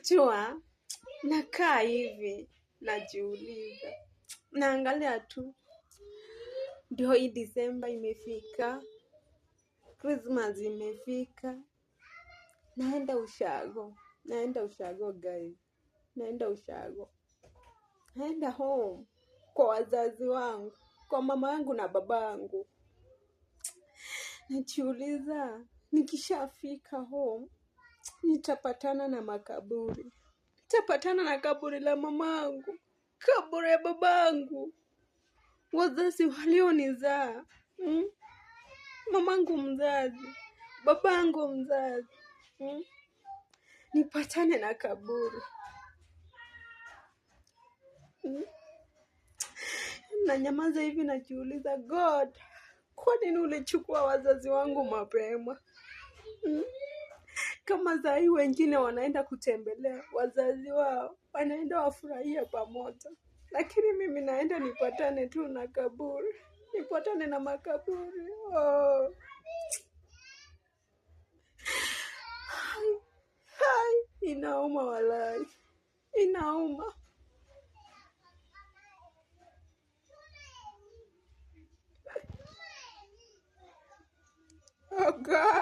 Jua, nakaa hivi, najiuliza. Naangalia tu, ndio hii Disemba imefika, Christmas imefika. Naenda ushago guys, naenda ushago. Naenda home, kwa wazazi wangu, kwa mama yangu na baba yangu. Najiuliza, nikishafika home, nitapatana na makaburi. Nitapatana na kaburi la mamangu, kaburi ya babangu, wazazi walionizaa, mamangu mzazi, babangu mzazi. Nipatane na kaburi. Nanyamaza hivi najiuliza, God, kwa nini ulichukua wazazi wangu mapema? Kama saa hii wengine wanaenda kutembelea wazazi wao, wanaenda wafurahia pamoja. Lakini mimi naenda nipatane tu na kaburi. Nipatane na makaburi. Oh. Hai, inauma walai. Inauma. Oh God.